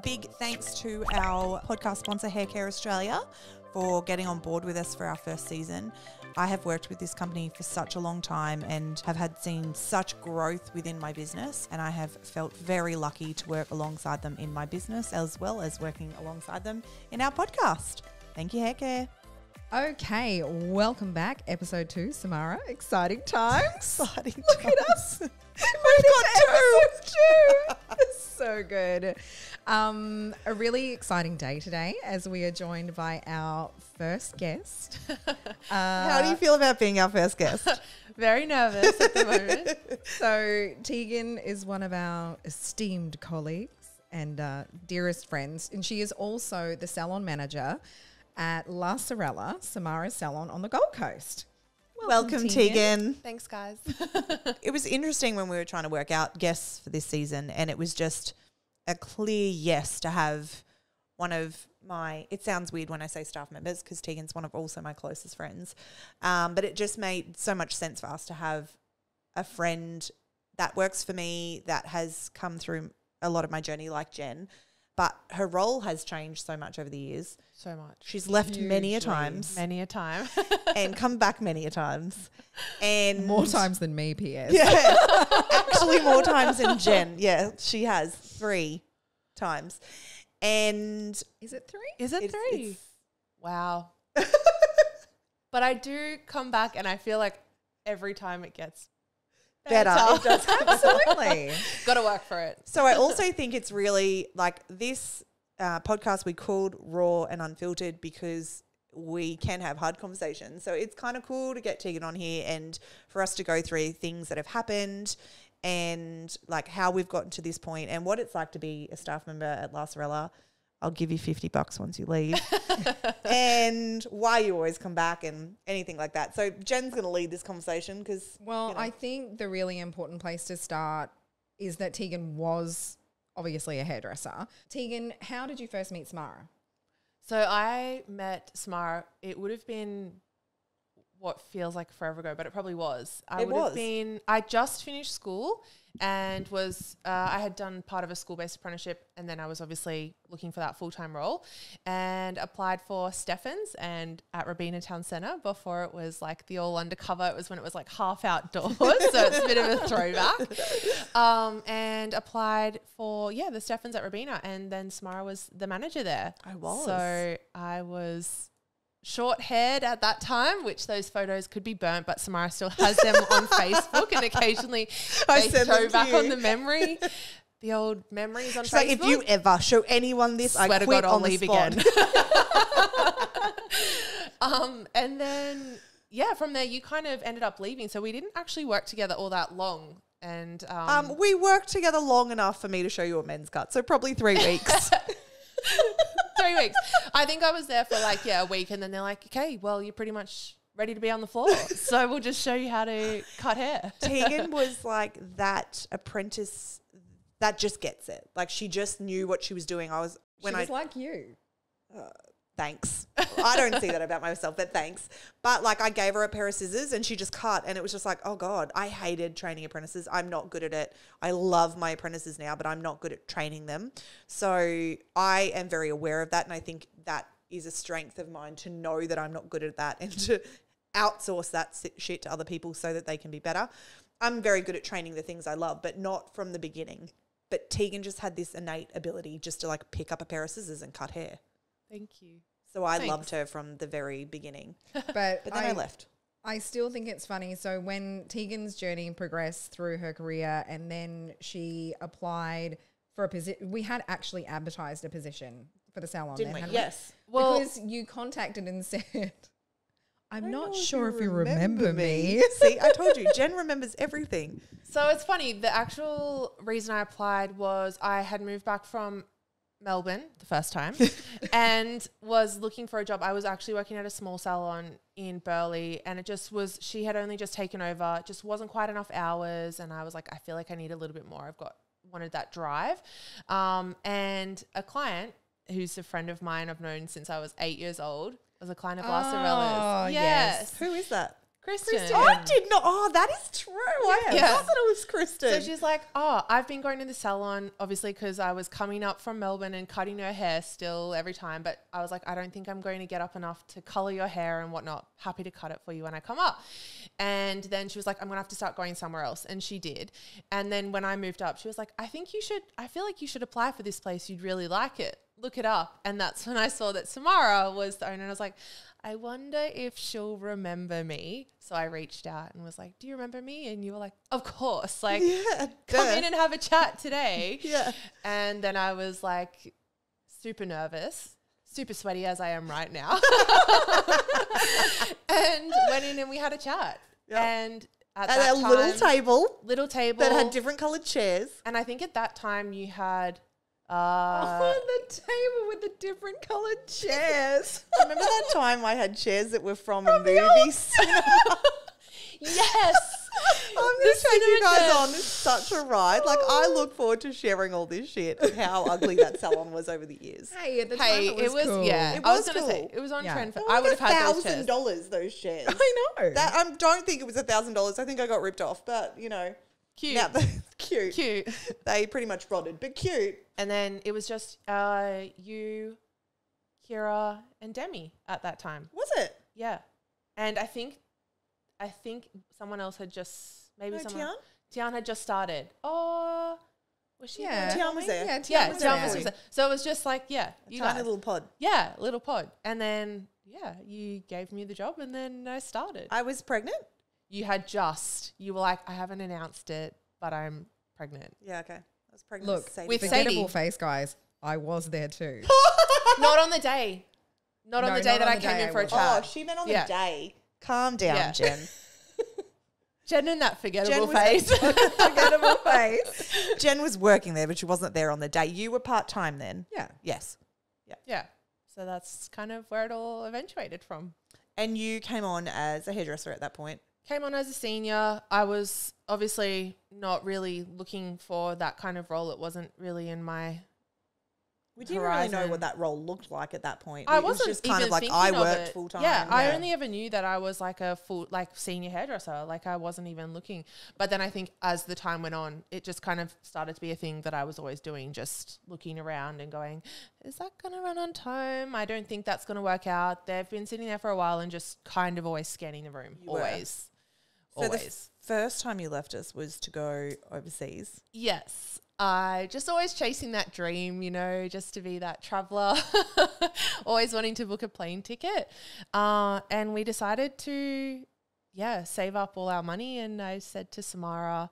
big thanks to our podcast sponsor, HAIRCARE Australia, for getting on board with us for our first season. I have worked with this company for such a long time and have seen such growth within my business, and I have felt very lucky to work alongside them in my business as well as working alongside them in our podcast. Thank you, HAIRCARE. Okay, welcome back. Episode 2, Samara. Exciting times. Exciting Look times. at us. We've got episode 2. So good. A really exciting day today as we are joined by our first guest. How do you feel about being our first guest? Very nervous at the moment. So Teegan is one of our esteemed colleagues and dearest friends, and she is also the salon manager at LaSorella, Samara's salon on the Gold Coast. Welcome, Teegan. Thanks, guys. It was interesting when we were trying to work out guests for this season, and it was just a clear yes to have one of my, it sounds weird when I say staff members because Teegan's one of also my closest friends, but it just made so much sense for us to have a friend that works for me that has come through a lot of my journey like Jen, but her role has changed so much over the years. So much. She's left many a times. Many a time. And come back many a times. And More times than me, P.S. Yeah, actually more times than Jen. Yeah, she has 3 times. And Is it 3? Is it 3? Wow. But I do come back and I feel like every time it gets better. It does. Absolutely. Got to work for it. So I also think it's really like this podcast we called Raw and Unfiltered because we can have hard conversations. So it's kind of cool to get Teegan on here and for us to go through things that have happened and like how we've gotten to this point and what it's like to be a staff member at LaSorella. I'll give you $50 once you leave. And why you always come back and anything like that. So Jen's going to lead this conversation because... Well, you know. I think the really important place to start is that Teegan was obviously a hairdresser. Teegan, how did you first meet Samara? So I met Samara. It would have been what feels like forever ago, but it probably was. I just finished school and I had done part of a school-based apprenticeship, and then I was obviously looking for that full-time role and applied for Stefan's and at Robina Town Centre before it was like the all undercover. It was when it was like half outdoors, so it's a bit of a throwback. And applied for, the Stefan's at Robina, and then Samara was the manager there. I was. So I was short-haired at that time, which those photos could be burnt, but Samara still has them on Facebook, and occasionally they throw back on the memory, the old memories on She's Facebook. like, if you ever show anyone this, I Swear quit to God, I'll on the leave spot. again. And then, from there you kind of ended up leaving. So we didn't actually work together all that long. And we worked together long enough for me to show you a men's cut, so probably 3 weeks. 3 weeks. I think I was there for like, a week, and then they're like, okay, well, you're pretty much ready to be on the floor. So we'll just show you how to cut hair. Teegan was like that apprentice that just gets it. Like she just knew what she was doing. She was like you. Thanks. I don't see that about myself, but thanks. But like I gave her a pair of scissors and she just cut, and it was just like, oh God, I hated training apprentices. I'm not good at it. I love my apprentices now, but I'm not good at training them. So I am very aware of that, and I think that is a strength of mine to know that I'm not good at that and to outsource that shit to other people so that they can be better. I'm very good at training the things I love, but not from the beginning. But Teegan just had this innate ability just to like pick up a pair of scissors and cut hair. Thank you. So I loved her from the very beginning. But then I left. I still think it's funny. So when Teegan's journey progressed through her career and then she applied for a position, we had actually advertised a position for the salon. Didn't we? hadn't Yes. Well, because you contacted and said, I'm not sure if you remember me. See, I told you, Jen remembers everything. So it's funny. The actual reason I applied was I had moved back from Melbourne the first time and was looking for a job. I was actually working at a small salon in Burleigh, and it just was, she had only just taken over, it just wasn't quite enough hours, and I was like, I feel like I need a little bit more. Wanted that drive. And a client who's a friend of mine I've known since I was 8 years old was a client of LaSorella's. Yes. Who is that? Kristen. I did not. Oh, that is true. I forgot that it was Kristen. So she's like, oh, I've been going to the salon, obviously, because I was coming up from Melbourne and cutting her hair still every time. But I was like, I don't think I'm going to get up enough to colour your hair and whatnot. Happy to cut it for you when I come up. And then she was like, I'm going to have to start going somewhere else. And she did. And then when I moved up, she was like, I feel like you should apply for this place. You'd really like it. Look it up. And that's when I saw that Samara was the owner. And I was like, I wonder if she'll remember me. So I reached out and was like, do you remember me? And you were like, of course. Like, come in and have a chat today. And then I was like super nervous, super sweaty as I am right now. And went in and we had a chat. And at that time, little table that had different coloured chairs. And I think at that time you had the table with the different coloured chairs. Remember that time I had chairs that were from a movie cinema? Yes. I'm going to take you guys on. It's such a ride. Like, I look forward to sharing all this shit of how ugly that salon was over the years. Hey, at the time it was cool. Yeah, it was going to cool. say, it was on trend. Well, I would have had those chairs. $1,000, those chairs. I know. That, I don't think it was $1,000. I think I got ripped off, but, you know. Cute. Now, cute. They pretty much rotted, but cute. And then it was just you, Kira, and Demi at that time. Was it? Yeah. And I think someone else had just Tian had just started. Oh, was she? Yeah, Tian was there. Tian was there. So it was just like, you tiny guys. little pod. Yeah, little pod. And then you gave me the job, and then I started. I was pregnant. You were like, I haven't announced it, but I'm pregnant. Yeah, okay. I was pregnant. Look, with forgettable face, guys. I was there too. Not on the day. Not on the day that I came in for a chat. Oh, she meant on the day. Calm down, Jen. Jen in that forgettable face. Forgettable face. Jen was working there, but she wasn't there on the day. You were part-time then? Yeah. Yes. Yeah. So that's kind of where it all eventuated from. And you came on as a hairdresser at that point? Came on as a senior. I was obviously not really looking for that kind of role. It wasn't really in my We didn't really know what that role looked like at that point. I it was wasn't just kind even of like thinking I of worked it. full time. Yeah, I only ever knew that I was like a full senior hairdresser. Like I wasn't even looking. But then I think as the time went on, it just kind of started to be a thing that I was always doing, just looking around and going, is that going to run on time? I don't think that's going to work out. They've been sitting there for a while and just kind of always scanning the room. Always. So the first time you left us was to go overseas? Yes. I just always chasing that dream, you know, just to be that traveller, always wanting to book a plane ticket. And we decided to, save up all our money. And I said to Samara,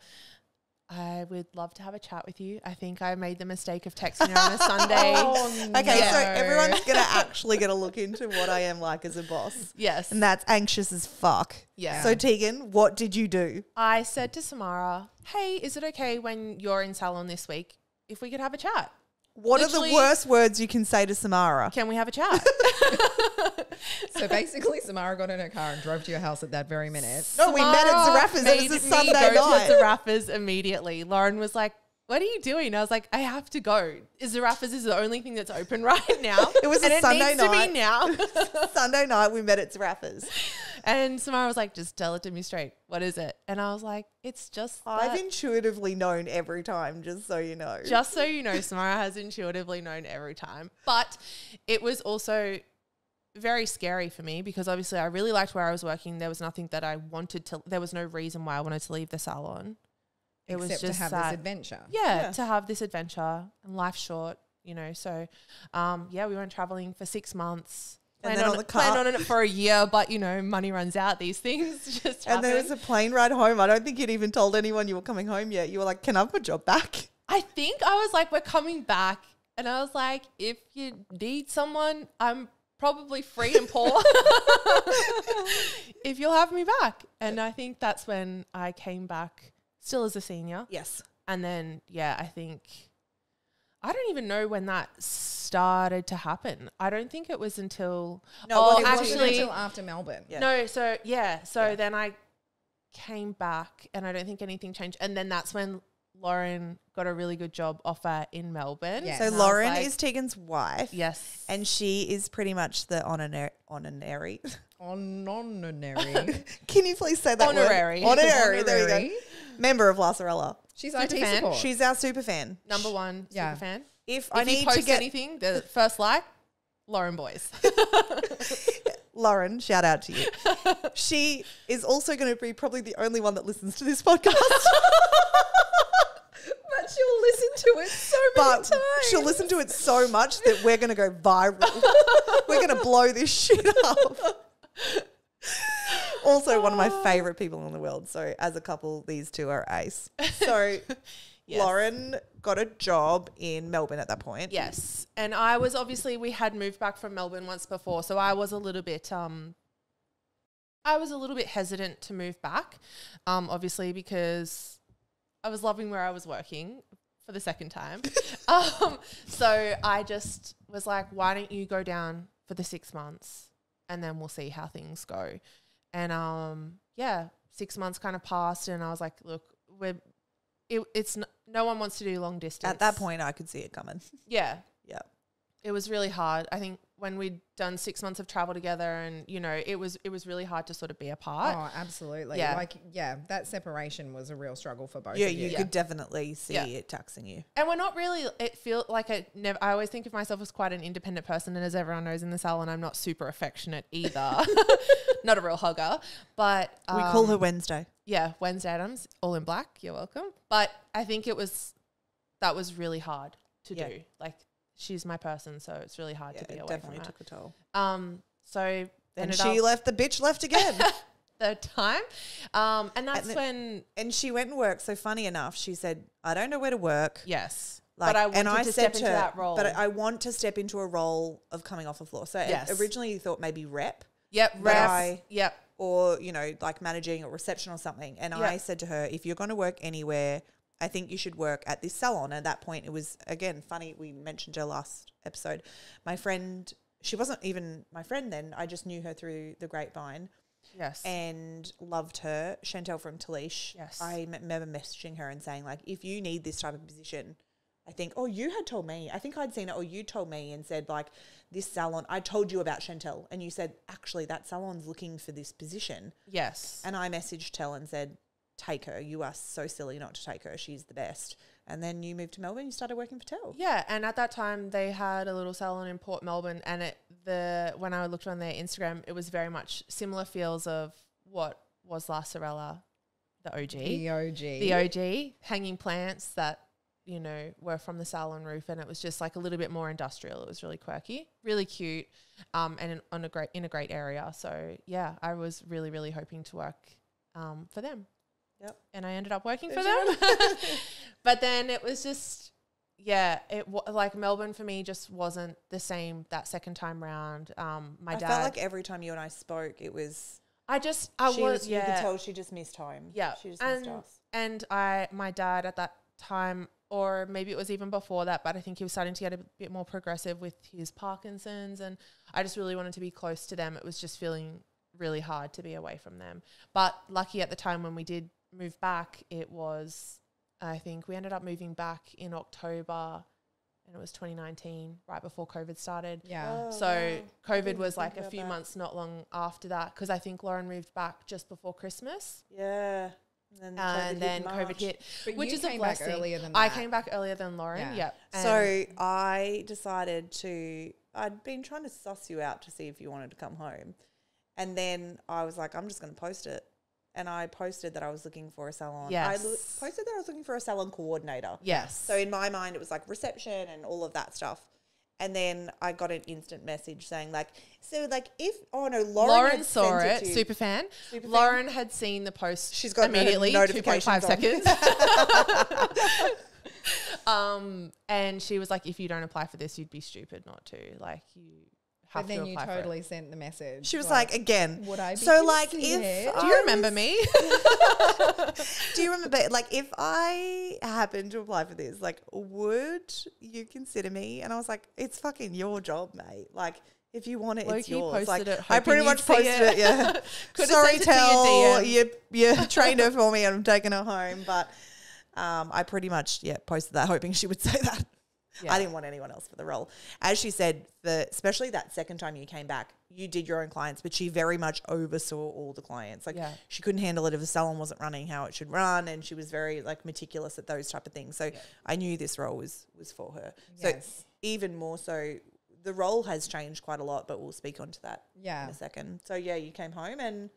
I would love to have a chat with you. I think I made the mistake of texting her on a Sunday. Okay, so everyone's going to actually get a look into what I am like as a boss. Yes. And that's anxious as fuck. Yeah. So Teegan, what did you do? I said to Samara, hey, is it okay when you're in salon this week if we could have a chat? What are the worst words you can say to Samara? Can we have a chat? So basically, Samara got in her car and drove to your house at that very minute. No, we met at Zaraffa's. It was a Sunday night. To Zaraffa's immediately. Lauren was like, what are you doing? I was like, I have to go. Zaraffa's is the only thing that's open right now. It was and a Sunday night. It needs to be now. Sunday night, we met at Zaraffa's. And Samara was like, just tell it to me straight. What is it? And I was like, it's just I've intuitively known every time, just so you know. Just so you know, Samara has intuitively known every time. But it was also very scary for me because obviously I really liked where I was working. There was nothing that I wanted to, there was no reason why I wanted to leave the salon. It was just to have this adventure. Yeah, to have this adventure, and life's short, you know. So, we went traveling for 6 months. Planned on it for a year, but you know, money runs out. These things just happen. And there was a plane ride home. I don't think you'd even told anyone you were coming home yet. You were like, "Can I have my job back?" I think I was like, "We're coming back," and I was like, "If you need someone, I'm probably free and poor. If you'll have me back." And I think that's when I came back, still as a senior. Yes. And then I think I don't even know when that started to happen. I don't think it was until until after Melbourne. Yeah. No, so then I came back and I don't think anything changed. And then that's when Lauren got a really good job offer in Melbourne. Yes. So And I was Lauren like, is Tegan's wife. yes. And she is pretty much the honorary. Honorary. Can you please say that Honorary. word? Honorary. There you go. Honorary. Member of LaSorella. She's Super IT fan. support. She's our super fan. Number one Yeah. super fan. If If I you need post to get anything, the first like, Lauren Boys. Lauren, shout out to you. She is also going to be probably the only one that listens to this podcast. But she'll listen to it so many But times. she'll listen to it so much that we're going to go viral. We're going to blow this shit up. Also, one of my favorite people in the world. So, as a couple, these two are ace. So, Yes. Lauren got a job in Melbourne at that point. Yes. And I was obviously, we had moved back from Melbourne once before. So I was a little bit hesitant to move back. Obviously because I was loving where I was working for the second time. So I just was like, why don't you go down for the 6 months and then we'll see how things go. And 6 months kind of passed and I was like, look, no one wants to do long distance. At that point, I could see it coming. Yeah. Yeah. It was really hard. I think when we'd done 6 months of travel together and, you know, it was really hard to sort of be apart. Oh, absolutely. Yeah. That separation was a real struggle for both Yeah, of you. you could definitely see it taxing you. And we're not really, it feels like I always think of myself as quite an independent person. And as everyone knows in the salon, I'm not super affectionate either. Not a real hugger. But We call her Wednesday. yeah, Wednesday Adams, all in black. You're welcome. But I think that was really hard to do. Like, she's my person, so it's really hard to be away definitely from her. took a toll. So And she left, the bitch left again. third time. And that's and and she went and worked. So funny enough, she said, I don't know where to work. yes. Like, But I wanted I to said step into that role. But I want to step into a role of coming off the floor. So Yes. originally you thought maybe rep. Yep. But Reps. Yep. or, you know, like managing or reception or something. And I said to her, if you're going to work anywhere, I think you should work at this salon. At that point, it was, again, funny. We mentioned her last episode. My friend, she wasn't even my friend then. I just knew her through the grapevine. Yes. And loved her. Chantel from Talish. Yes. I remember messaging her and saying, like, if you need this type of position, I think, you had told me. I think I'd seen it, or you told me and said, like, this salon, I told you about Chantel. And you said, actually, that salon's looking for this position. Yes. And I messaged Tel and said, take her. You are so silly not to take her. She's the best. And then you moved to Melbourne. You started working for Tel. Yeah, and at that time they had a little salon in Port Melbourne, and when I looked on their Instagram, it was very much similar feels of what was LaSorella, the OG, the OG, hanging plants that, you know, were from the salon roof, and it was just like a little bit more industrial. It was really quirky, really cute, and in a great area. So yeah, I was really, really hoping to work for them. Yep. And I ended up working for them. But then it was just, like Melbourne for me just wasn't the same that second time round. My dad. I felt like every time you and I spoke, it was. You could tell she just missed home. Yeah. She just missed us. And my dad at that time, or maybe it was even before that, but I think he was starting to get a bit more progressive with his Parkinson's, and I just really wanted to be close to them. It was just feeling really hard to be away from them. But lucky at the time when we did move back, I think we ended up moving back in October, and it was 2019, right before COVID started. Yeah. So COVID was like a few months not long after that, because I think Lauren moved back just before Christmas. Yeah. And then COVID hit, But which you is a came back blessing. earlier than I that. came back earlier than Lauren. Yeah. Yep. So I decided I'd been trying to suss you out to see if you wanted to come home. And then I was like, I'm just going to post it. And I posted that I was looking for a salon. Yes. I posted that I was looking for a salon coordinator. Yes. So in my mind, it was like reception and all of that stuff. And then I got an instant message saying Lauren had saw sent it, to super fan. Super fan. Lauren had seen the post. She's got immediately, notifications 2.5 seconds. And she was like, if you don't apply for this, you'd be stupid not to. Like, you have But then to you apply for totally it. sent the message. She was like, again. Would I be so like considered? if Do you remember me? Do you remember, like, if I happened to apply for this, like, would you consider me? And I was like, it's fucking your job, mate. Like, if you want it, it's Low-key yours. Like, posted it, I pretty hoping much you'd see posted it. Yeah. Could've Sorry, sent it to your Tel, DM. you trained her for me and I'm taking her home. But I pretty much, posted that hoping she would say that. Yeah. I didn't want anyone else for the role. As she said, especially that second time you came back, you did your own clients, but she very much oversaw all the clients. Like she couldn't handle it if the salon wasn't running how it should run, and she was very like meticulous at those type of things. So I knew this role was for her. Yes. So even more so, the role has changed quite a lot, but we'll speak onto that in a second. So you came home and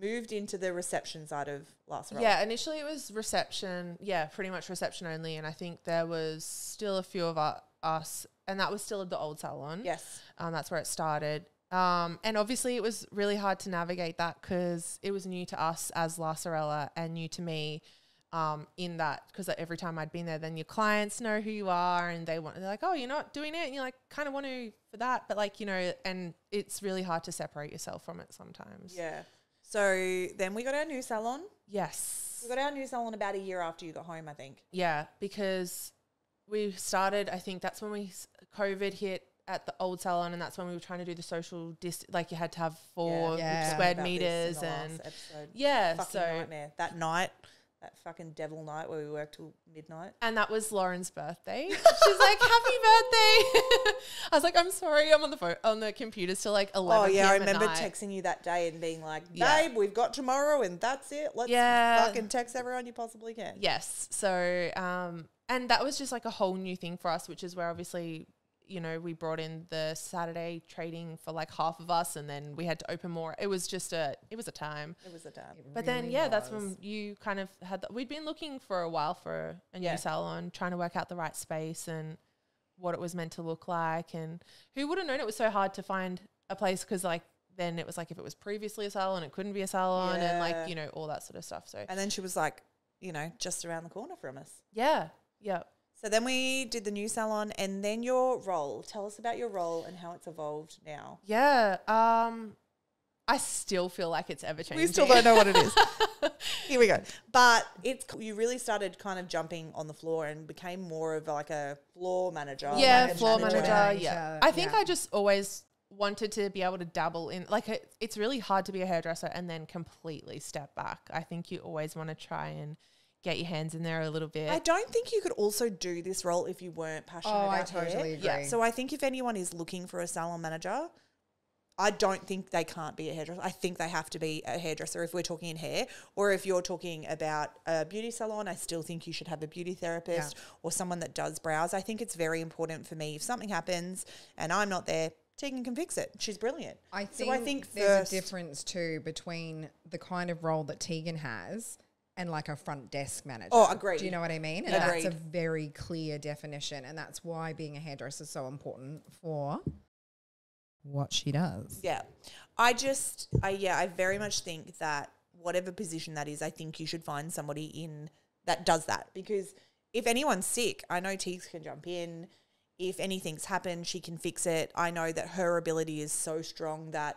moved into the reception side of LaSorella. Yeah, initially it was reception. Yeah, pretty much reception only. And I think there was still a few of us, and that was still at the old salon. Yes. That's where it started. And obviously it was really hard to navigate that because it was new to us as LaSorella and new to me in that, because every time I'd been there, then your clients know who you are and they're like, oh, you're not doing it. And you're like, kind of want to for that. But like, you know, and it's really hard to separate yourself from it sometimes. Yeah. So then we got our new salon. Yes. We got our new salon about a year after you got home, I think. Yeah, because we started, I think that's when COVID hit at the old salon, and that's when we were trying to do the social like you had to have 4 square meters and fucking nightmare. That night, that fucking devil night where we worked till midnight. And that was Lauren's birthday. She's like, happy birthday. I was like, I'm sorry, I'm on the phone, on the computer till like 11 p.m. I remember texting you that day and being like, babe, we've got tomorrow and that's it. Let's fucking text everyone you possibly can. Yes. So, and that was just like a whole new thing for us, which is where obviously, you know, we brought in the Saturday trading for like half of us, and then we had to open more. It was just it was a time. It was a time. But really then, that's when you kind of had we'd been looking for a while for a new salon, trying to work out the right space and what it was meant to look like. And who would have known it was so hard to find a place, because like then it was like if it was previously a salon, it couldn't be a salon and like, you know, all that sort of stuff. So and then she was like, you know, just around the corner from us. Yeah. Yeah. So then we did the new salon, and then your role. Tell us about your role and how it's evolved now. Yeah. I still feel like it's ever changing. We still don't know what it is. Here we go. But you really started kind of jumping on the floor and became more of like a floor manager. Yeah, floor manager. Yeah. I think I just always wanted to be able to dabble in, like it's really hard to be a hairdresser and then completely step back. I think you always want to try and get your hands in there a little bit. I don't think you could also do this role if you weren't passionate about hair. I totally agree. Yeah. So I think if anyone is looking for a salon manager, I don't think they can't be a hairdresser. I think they have to be a hairdresser if we're talking in hair, or if you're talking about a beauty salon, I still think you should have a beauty therapist or someone that does brows. I think it's very important for me. If something happens and I'm not there, Teegan can fix it. She's brilliant. I think there's a difference too between the kind of role that Teegan has and like a front desk manager. Oh, agreed. Do you know what I mean? And that's a very clear definition. And that's why being a hairdresser is so important for what she does. Yeah. I very much think that whatever position that is, I think you should find somebody in that does that. Because if anyone's sick, I know Teeks can jump in. If anything's happened, she can fix it. I know that her ability is so strong that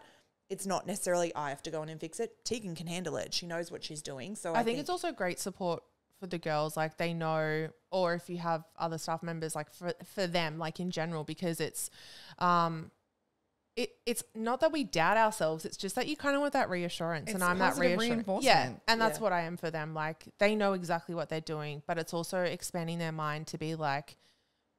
it's not necessarily I have to go in and fix it. Teegan can handle it. She knows what she's doing. So I think it's also great support for the girls. Like they know, or if you have other staff members, like for them, like in general, because it's not that we doubt ourselves. It's just that you kind of want that reassurance, and I'm that reassurance. Yeah, and that's what I am for them. Like they know exactly what they're doing, but it's also expanding their mind to be like,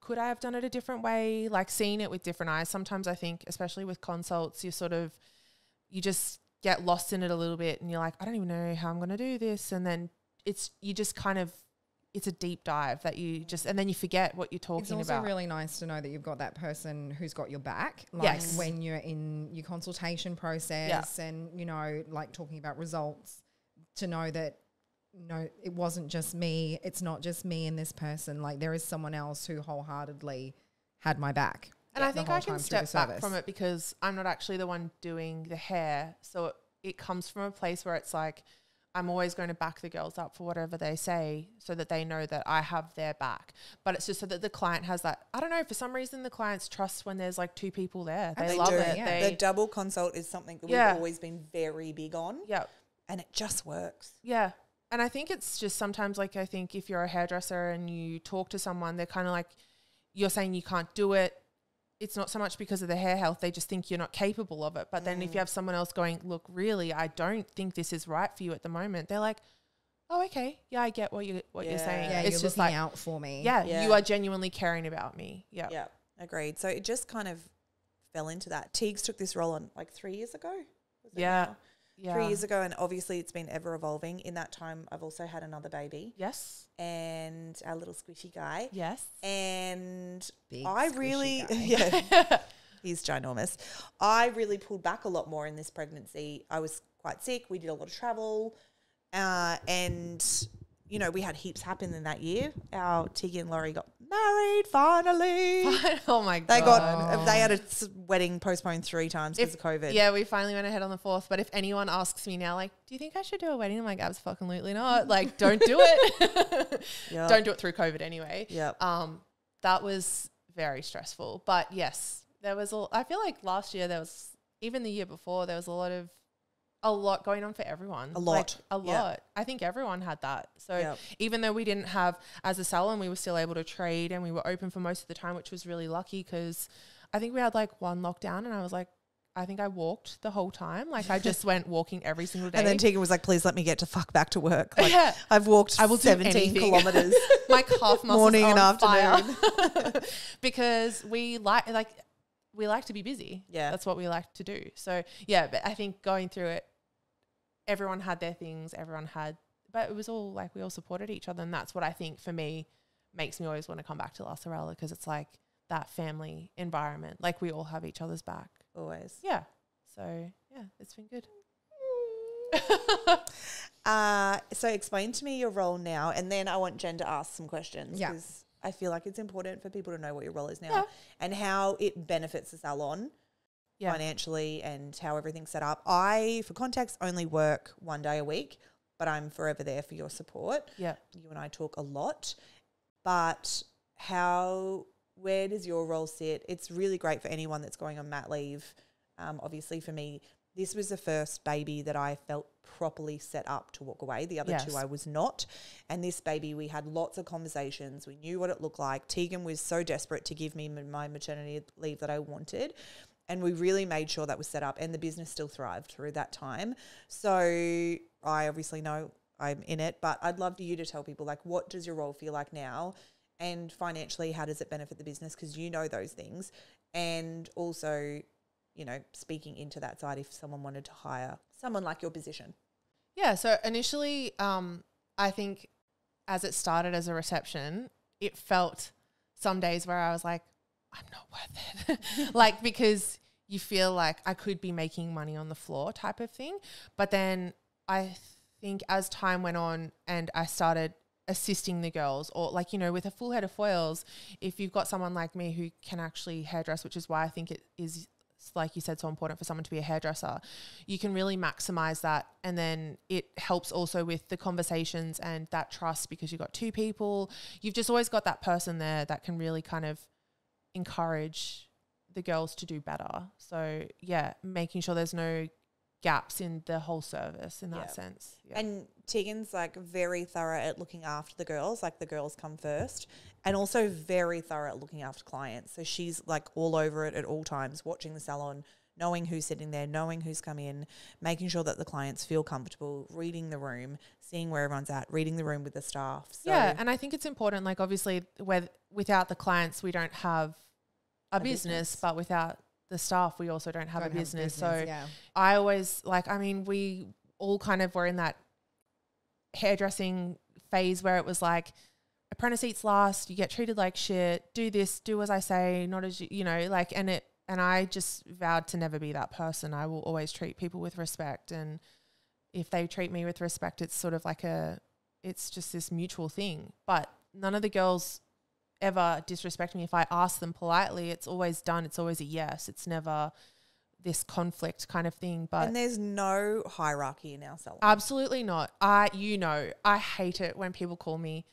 could I have done it a different way? Like seeing it with different eyes. Sometimes I think, especially with consults, you just get lost in it a little bit and you're like, I don't even know how I'm going to do this. And then it's a deep dive that you just, and then you forget what you're talking about. It's also really nice to know that you've got that person who's got your back. Like when you're in your consultation process and, you know, like talking about results, to know that, no, it wasn't just me. It's not just me and this person. Like there is someone else who wholeheartedly had my back. And I think I can step back from it because I'm not actually the one doing the hair. So it comes from a place where it's like, I'm always going to back the girls up for whatever they say so that they know that I have their back. But it's just so that the client has that. I don't know, for some reason the clients trust when there's like 2 people there. They love it. Yeah. The double consult is something that we've always been very big on. Yeah. And it just works. Yeah. And I think it's just sometimes like, I think if you're a hairdresser and you talk to someone, they're kind of like, you're saying you can't do it. It's not so much because of the hair health. They just think you're not capable of it. But then if you have someone else going, look, really, I don't think this is right for you at the moment. They're like, oh, okay. Yeah, I get what you're saying. Yeah, it's you're just looking like, out for me. yeah, you are genuinely caring about me. Yeah. Yeah, agreed. So it just kind of fell into that. Teagues took this role on like 3 years ago. Was it now? 3 years ago, and obviously it's been ever evolving. In that time, I've also had another baby. Yes. And our little squishy guy. Yes. And Big I squishy really, guy. he's ginormous. I really pulled back a lot more in this pregnancy. I was quite sick. We did a lot of travel. And, you know, we had heaps happen in that year. Our Teegan and Laurie got married finally. Oh my God. They had a wedding postponed 3 times because of COVID. Yeah, we finally went ahead on the 4th. But if anyone asks me now, like, do you think I should do a wedding? I'm like, absolutely not. Like, don't do it. Yep. Don't do it through COVID anyway. Yeah. That was very stressful. But yes, I feel like last year even the year before, there was a lot going on for everyone. A lot. I think everyone had that. So even though we didn't have, as a salon, we were still able to trade and we were open for most of the time, which was really lucky because I think we had like 1 lockdown and I was like, I think I walked the whole time. Like I just went walking every single day. And then Teegan was like, please let me get to fuck back to work. Like, I've walked 17 kilometers. My calf muscles morning and afternoon. afternoon. Because we like to be busy. Yeah. That's what we like to do. So yeah, but I think going through it, everyone had their things, but it was all like we all supported each other. And that's what I think for me makes me always want to come back to LaSorella because it's like that family environment. Like we all have each other's back. Always. Yeah. So yeah, it's been good. So explain to me your role now, and then I want Jen to ask some questions because I feel like it's important for people to know what your role is now and how it benefits the salon financially and how everything's set up. I, for context, only work 1 day a week, but I'm forever there for your support. Yeah. You and I talk a lot, but where does your role sit? It's really great for anyone that's going on mat leave. Obviously for me, this was the first baby that I felt properly set up to walk away. The other 2 I was not. And this baby, we had lots of conversations. We knew what it looked like. Teegan was so desperate to give me my maternity leave that I wanted. And we really made sure that was set up, and the business still thrived through that time. So I obviously know I'm in it, but I'd love for you to tell people, like, what does your role feel like now? And financially, how does it benefit the business? Because you know those things. And also, you know, speaking into that side if someone wanted to hire someone like your position. Yeah. So initially, I think as it started as a reception, it felt some days where I was like, I'm not worth it. Like, because you feel like I could be making money on the floor type of thing. But then I think as time went on and I started assisting the girls, or like, you know, with a full head of foils, if you've got someone like me who can actually hairdress, which is why I think it is, like you said, so important for someone to be a hairdresser, you can really maximize that. And then it helps also with the conversations and that trust because you've got 2 people. You've just always got that person there that can really kind of encourage the girls to do better. So yeah, making sure there's no gaps in the whole service in that sense. Yeah. And Teegan's like very thorough at looking after the girls, like the girls come first, and also very thorough at looking after clients. So she's like all over it at all times, watching the salon, knowing who's sitting there, knowing who's come in, making sure that the clients feel comfortable, reading the room, seeing where everyone's at, reading the room with the staff. So yeah, and I think it's important, like obviously without the clients, we don't have a business, but without the staff, we also don't have a business. So I always we all kind of were in that hairdressing phase where it was like, apprentice eats last, you get treated like shit, do this, do as I say, not as you know, like, and I just vowed to never be that person. I will always treat people with respect. And if they treat me with respect, it's sort of like it's just this mutual thing. But none of the girls ever disrespect me. If I ask them politely, it's always done. It's always a yes. It's never this conflict kind of thing. And there's no hierarchy in our salon. Absolutely not. I hate it when people call me,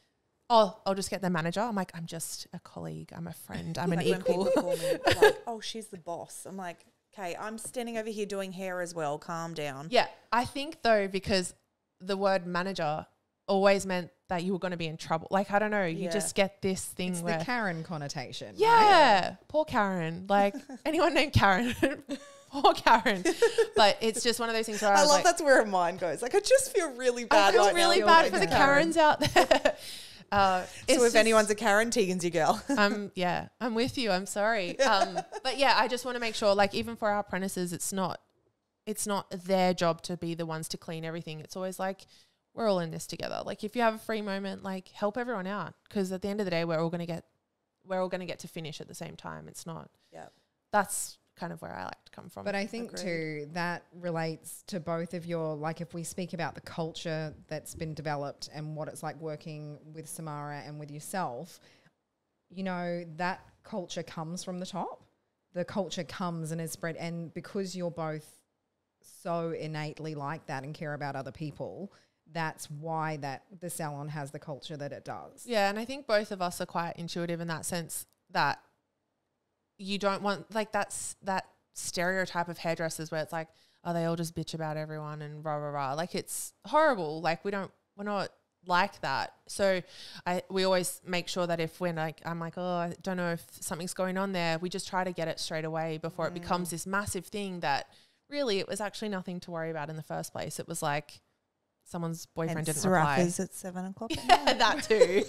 oh, I'll just get the manager. I'm like, I'm just a colleague. I'm a friend. I'm an equal. When people call me like, oh, she's the boss. I'm like, okay, I'm standing over here doing hair as well. Calm down. Yeah. I think though, because the word manager always meant that you were going to be in trouble. Like, I don't know. You just get this thing it's the Karen connotation. Yeah. Right? Poor Karen. Like anyone named Karen, Poor Karen. But it's just one of those things where I love that's where her mind goes. Like, I just feel really bad. I feel really bad for the Karens out there. So if anyone's a Karen, Teegan's your girl. I'm with you. I'm sorry. But yeah, I just want to make sure, like, even for our apprentices, it's not their job to be the ones to clean everything. It's always like, we're all in this together. Like, if you have a free moment, like, help everyone out, because at the end of the day, we're all going to get to finish at the same time. It's not. Yeah. That's kind of where I like to come from. But I think too, that relates to both of your, like, if we speak about the culture that's been developed and what it's like working with Samara and with yourself, you know, that culture comes from the top. The culture comes and is spread. And because you're both so innately like that and care about other people, that's why that the salon has the culture that it does. Yeah, and I think both of us are quite intuitive in that sense, that you don't want, like, that's that stereotype of hairdressers where it's like, oh, they all just bitch about everyone and rah, rah, rah. Like, it's horrible. Like, we're not like that. So we always make sure that if we're like, I'm like, oh, I don't know if something's going on there, we just try to get it straight away before it becomes this massive thing that really it was actually nothing to worry about in the first place. It was like someone's boyfriend didn't reply. At 7 o'clock. Yeah, that too.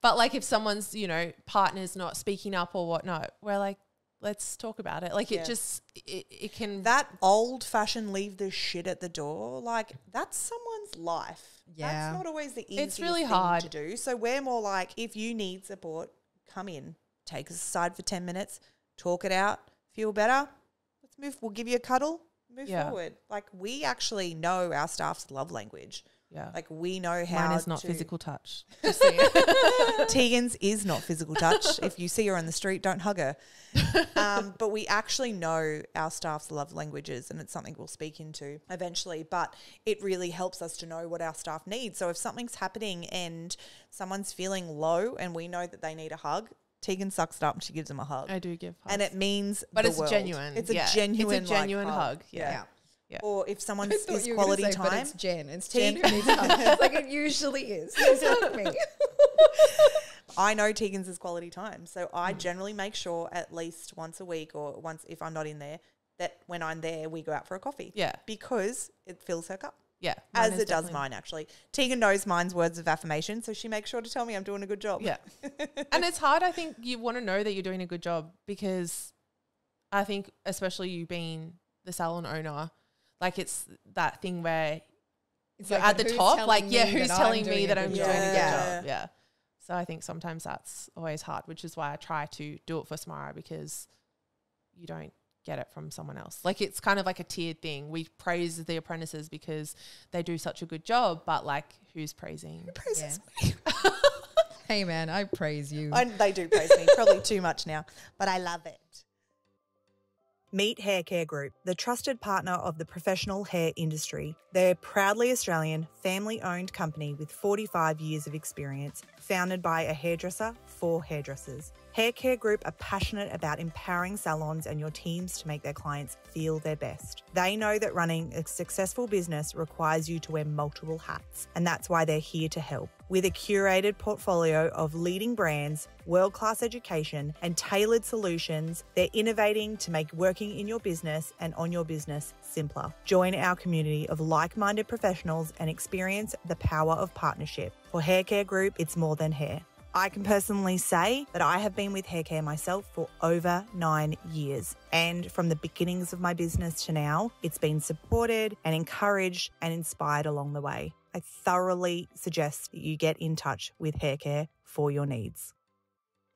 But like, if someone's, you know, partner's not speaking up or whatnot, we're like, let's talk about it. Like, it just, it can. That old fashioned leave the shit at the door, like, that's someone's life. Yeah. That's not always the easiest thing to do. So we're more like, if you need support, come in, take us aside for 10 minutes, talk it out, feel better, let's move. We'll give you a cuddle, move forward. Like, we actually know our staff's love language. Yeah. Like, we know how. Mine is not physical touch. Teegan's is not physical touch. If you see her on the street, don't hug her. But we actually know our staff's love languages, and it's something we'll speak into eventually. But it really helps us to know what our staff need. So if something's happening and someone's feeling low and we know that they need a hug, Teegan sucks it up and she gives them a hug. I do give hugs. And it means but it's world. genuine. It's a genuine hug. Yeah. Yeah. Or if someone's is quality time. But it's Jen. It's Jen who needs a hug. Like, it usually is. Please hug me. I know Teegan's is quality time. So I generally make sure at least once a week, or once if I'm not in there, that when I'm there, we go out for a coffee. Yeah. Because it fills her cup. Yeah. As it does mine, actually. Teegan knows mine's words of affirmation, so she makes sure to tell me I'm doing a good job. Yeah. And it's hard, I think, you want to know that you're doing a good job, because I think, especially you being the salon owner, like, it's that thing where it's you're like, at the top, like, who's telling me that I'm doing a good job? Yeah. So I think sometimes that's always hard, which is why I try to do it for Samara, because you don't get it from someone else. Like, it's kind of like a tiered thing. We praise the apprentices because they do such a good job, but like, who's praising? Who praises me? Hey man, I praise you. They do praise me, probably too much now, but I love it. Meet HAIRCARE Group, the trusted partner of the professional hair industry. They're a proudly Australian, family-owned company with 45 years of experience, founded by a hairdresser for hairdressers. HAIRCARE Group are passionate about empowering salons and your teams to make their clients feel their best. They know that running a successful business requires you to wear multiple hats, and that's why they're here to help. With a curated portfolio of leading brands, world-class education, and tailored solutions, they're innovating to make working in your business and on your business simpler. Join our community of like-minded professionals and experience the power of partnership. For HAIRCARE Group, it's more than hair. I can personally say that I have been with HAIRCARE myself for over 9 years. And from the beginnings of my business to now, it's been supported and encouraged and inspired along the way. I thoroughly suggest that you get in touch with HAIRCARE for your needs.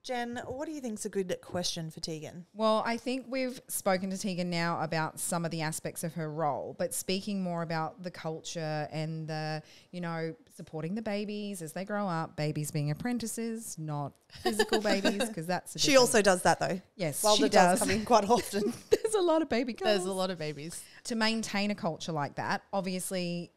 Jen, what do you think is a good question for Teegan? Well, I think we've spoken to Teegan now about some of the aspects of her role, but speaking more about the culture and the, you know, supporting the babies as they grow up, babies being apprentices, not physical babies, because that's a She also does that though. Yes, While she does come in quite often. There's a lot of baby girls. There's a lot of babies. To maintain a culture like that, obviously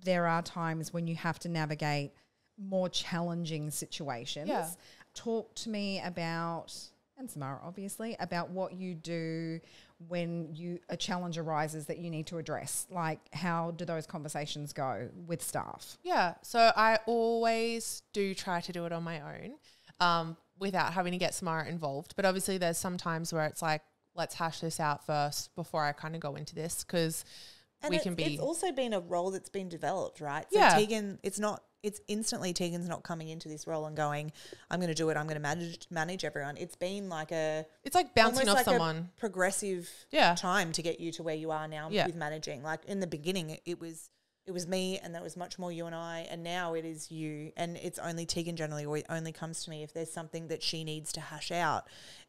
there are times when you have to navigate more challenging situations. Yeah. Talk to me about, and Samara obviously, about what you do when a challenge arises that you need to address. Like, how do those conversations go with staff? Yeah, so I always do try to do it on my own without having to get Samara involved. But obviously there's some times where it's like, let's hash this out first before I kind of go into this, because it's also been a role that's been developed, right? So Teegan, it's instantly Teegan's not coming into this role and going, I'm going to do it, I'm going to manage everyone. It's been like it's like bouncing off someone. A progressive time to get you to where you are now with managing. Like in the beginning, it was me, and that was much more you and I, and now it is you, and it's only Teegan generally, or it only comes to me if there's something that she needs to hash out.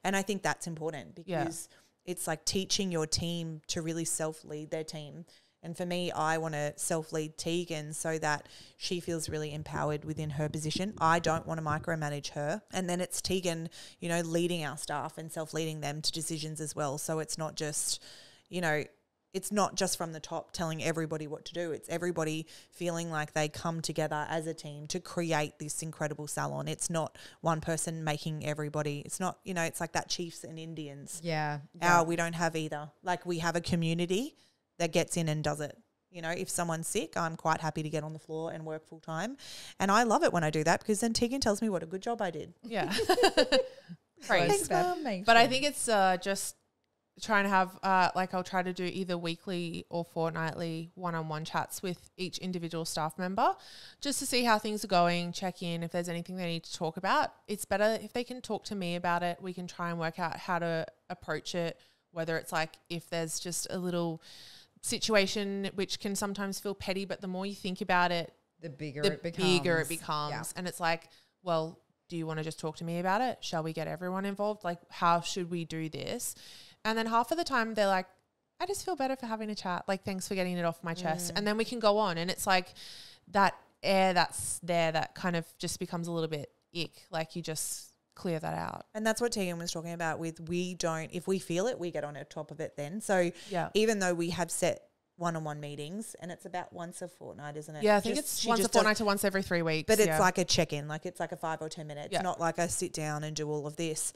And I think that's important, because it's like teaching your team to really self-lead their team. And for me, I want to self-lead Teegan so that she feels really empowered within her position. I don't want to micromanage her. And then it's Teegan, you know, leading our staff and self-leading them to decisions as well. So it's not just, you know, it's not just from the top telling everybody what to do. It's everybody feeling like they come together as a team to create this incredible salon. It's not one person making everybody. It's not, you know, it's like that Chiefs and Indians. Yeah. We don't have either. Like, we have a community that gets in and does it. You know, if someone's sick, I'm quite happy to get on the floor and work full time. And I love it when I do that, because then Teegan tells me what a good job I did. Yeah. Thanks, Mum. But I think it's just trying to have, I'll try to do either weekly or fortnightly one-on-one chats with each individual staff member, just to see how things are going, check in if there's anything they need to talk about. It's better if they can talk to me about it. We can try and work out how to approach it, whether it's like if there's just a little situation which can sometimes feel petty, but the more you think about it, the bigger it becomes. Yeah. And it's like, well, do you want to just talk to me about it? Shall we get everyone involved? Like, how should we do this? And then half of the time they're like, I just feel better for having a chat. Like, thanks for getting it off my chest. And then we can go on. And it's like that air that's there that kind of just becomes a little bit ick. Like, you just clear that out. And that's what Teegan was talking about with, if we feel it, we get on top of it then. So even though we have set one-on-one meetings, and it's about once a fortnight, isn't it? Yeah, I think it's once a fortnight to once every 3 weeks. But it's like a check-in, like it's like a 5 or 10 minutes. It's not like a sit down and do all of this.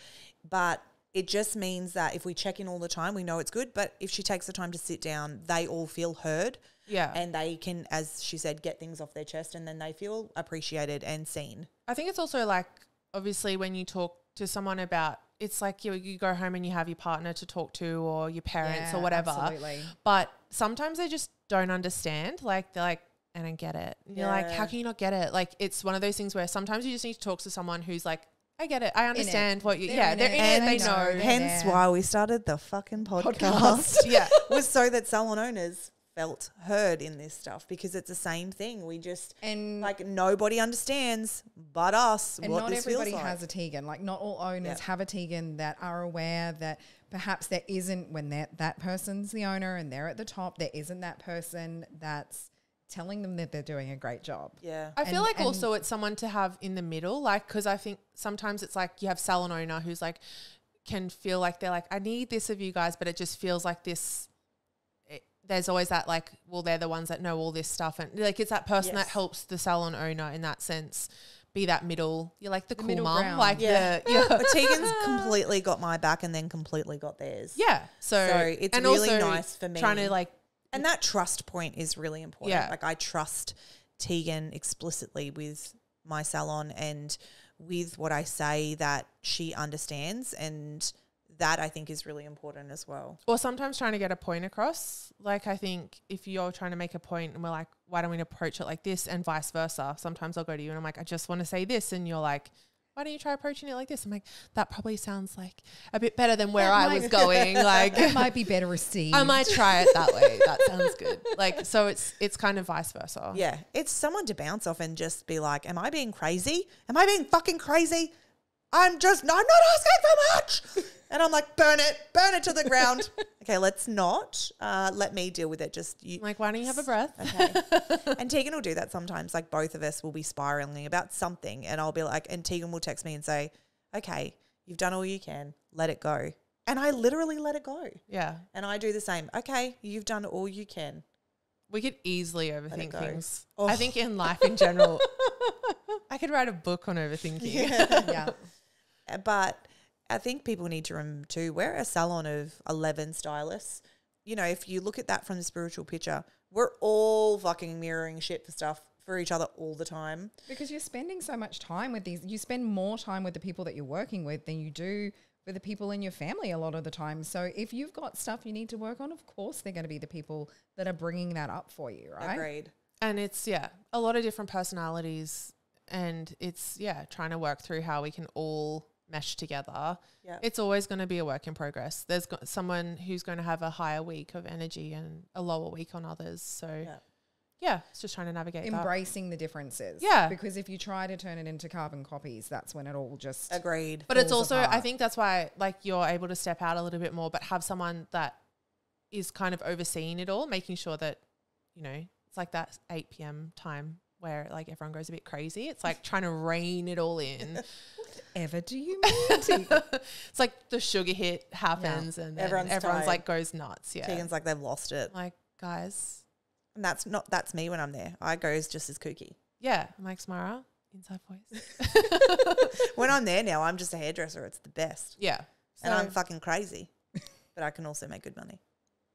But it just means that if we check in all the time, we know it's good. But if she takes the time to sit down, they all feel heard. Yeah. And they can, as she said, get things off their chest, and then they feel appreciated and seen. I think it's also like, obviously when you talk to someone about, it's like you go home and you have your partner to talk to, or your parents or whatever. Absolutely. But sometimes they just don't understand. Like, they're like, I don't get it. And you're like, how can you not get it? Like, it's one of those things where sometimes you just need to talk to someone who's like, I get it. I understand what you, they're in it. They know. Hence why we started the fucking podcast. Was so that salon owners felt heard in this stuff, because it's the same thing. We just, and like, nobody understands but us. And what not this everybody feels like. has a Teegan. Like, not all owners have a Teegan that are aware that perhaps there isn't, when that person's the owner and they're at the top, there isn't that person that's telling them that they're doing a great job. Yeah. I feel like also it's someone to have in the middle, like, because I think sometimes it's like you have salon owner who's like, can feel like they're like, I need this of you guys, but it just feels like this. There's always that, like, well, they're the ones that know all this stuff. And like, it's that person that helps the salon owner in that sense be that middle. You're like the cool mum. Like, but Teegan's completely got my back and then completely got theirs. Yeah. So it's really nice for me. Trying to like. And that trust point is really important. Yeah. Like, I trust Teegan explicitly with my salon and with what I say, that she understands, and that I think is really important as well. Or sometimes trying to get a point across. Like, I think if you're trying to make a point and we're like, why don't we approach it like this, and vice versa. Sometimes I'll go to you and I'm like, I just want to say this. And you're like, why don't you try approaching it like this? I'm like, that probably sounds like a bit better than where I was going. Like, it might be better received. I might try it that way. That sounds good. Like, so it's kind of vice versa. Yeah. It's someone to bounce off and just be like, am I being crazy? Am I being fucking crazy? I'm not asking for much. And I'm like, burn it to the ground. Okay, let's not. Let me deal with it. Just you. Like, why don't you have a breath? Okay. And Teegan will do that sometimes. Like, both of us will be spiraling about something, and I'll be like, and Teegan will text me and say, okay, you've done all you can. Let it go. And I literally let it go. Yeah. And I do the same. Okay, you've done all you can. We could easily overthink things. Oh. I think in life in general, I could write a book on overthinking. Yeah. But I think people need to remember too, we're a salon of 11 stylists. You know, if you look at that from the spiritual picture, we're all fucking mirroring shit for stuff for each other all the time. Because you're spending so much time with these. You spend more time with the people that you're working with than you do for the people in your family a lot of the time. So if you've got stuff you need to work on, of course they're going to be the people that are bringing that up for you, right? Agreed. And it's, a lot of different personalities, and it's, trying to work through how we can all mesh together. Yeah. It's always going to be a work in progress. There's someone who's going to have a higher week of energy and a lower week on others. So it's just trying to navigate embracing the differences. Yeah. Because if you try to turn it into carbon copies, that's when it all just Agreed. But it's also, apart. I think that's why like you're able to step out a little bit more, but have someone that is kind of overseeing it all, making sure that, you know, it's like that 8 p.m. time where like everyone goes a bit crazy. It's like trying to rein it all in. Whatever do you mean? It's like the sugar hit happens and everyone's like goes nuts. Yeah. Tegan's like they've lost it. Like, guys. And that's me when I'm there. I goes just as kooky. Yeah. I'm like, Samara, inside voice. When I'm there now, I'm just a hairdresser. It's the best. Yeah. And I'm fucking crazy. But I can also make good money.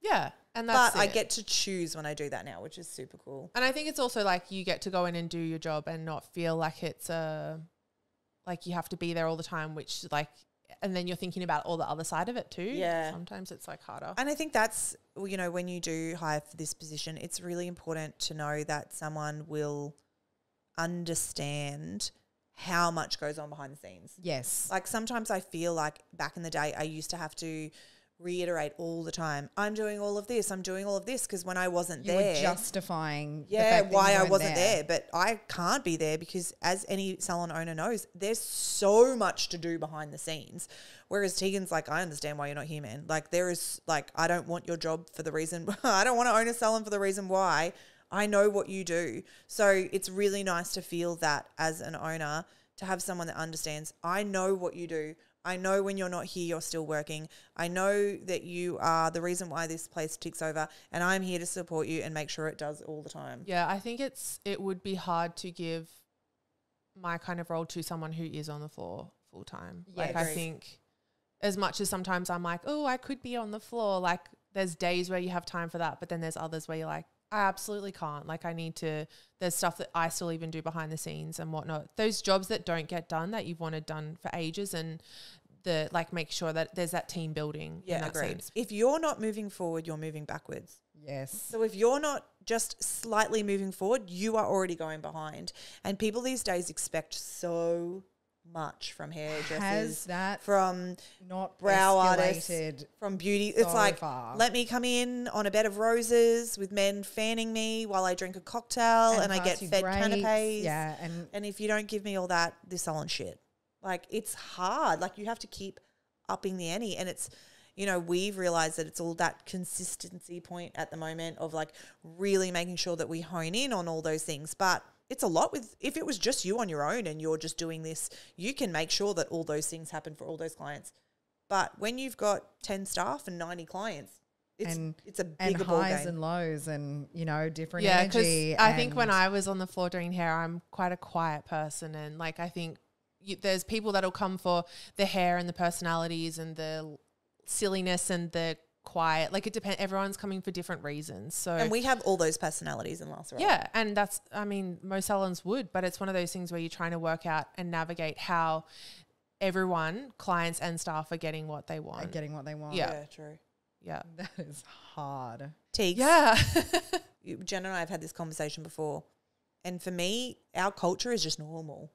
Yeah. And that's I get to choose when I do that now, which is super cool. And I think it's also like you get to go in and do your job and not feel like it's like you have to be there all the time, which like, and then you're thinking about all the other side of it too. Yeah. Sometimes it's like harder. And I think that's, you know, when you do hire for this position, it's really important to know that someone will understand how much goes on behind the scenes. Yes. Like sometimes I feel like back in the day, I used to have to reiterate all the time, I'm doing all of this, because when I wasn't you there. were justifying the fact why I wasn't there. But I can't be there because as any salon owner knows, there's so much to do behind the scenes. Whereas Tegan's like, I understand why you're not here, man. Like there is like, I don't want your job for the reason, I don't want to own a salon for the reason why. I know what you do. So it's really nice to feel that as an owner, to have someone that understands, I know what you do. I know when you're not here, you're still working. I know that you are the reason why this place ticks over, and I'm here to support you and make sure it does all the time. Yeah, I think it would be hard to give my kind of role to someone who is on the floor full time. Yeah, like I think as much as sometimes I'm like, oh, I could be on the floor. Like there's days where you have time for that, but then there's others where you're like, I absolutely can't. Like there's stuff that I still even do behind the scenes and whatnot. Those jobs that don't get done that you've wanted done for ages, and make sure that there's that team building. Yeah, agreed. If you're not moving forward, you're moving backwards. Yes. So if you're not just slightly moving forward, you are already going behind. And people these days expect so much from hairdressers. Has that from not brow artists, artists, from beauty. It's like, let me come in on a bed of roses with men fanning me while I drink a cocktail and I get fed canapes. Yeah. And if you don't give me all that, this salon's shit. Like it's hard. Like you have to keep upping the ante. And it's, you know, we've realized that it's all that consistency point at the moment of like really making sure that we hone in on all those things. But it's a lot if it was just you on your own and you're just doing this, you can make sure that all those things happen for all those clients. But when you've got 10 staff and 90 clients, it's a bigger ball highs game. And lows and, you know, different Yeah, energy. I think when I was on the floor doing hair, I'm quite a quiet person. And like, I think there's people that'll come for the hair and the personalities and the silliness and the quiet. Like it depends. Everyone's coming for different reasons. So and we have all those personalities in LaSorella. Yeah, and that's, I mean, most salons would, but it's one of those things where you're trying to work out and navigate how everyone, clients and staff, are getting what they want. Yeah, true. Yeah, that is hard. Teagues. Yeah. Jen and I have had this conversation before, and for me, our culture is just normal.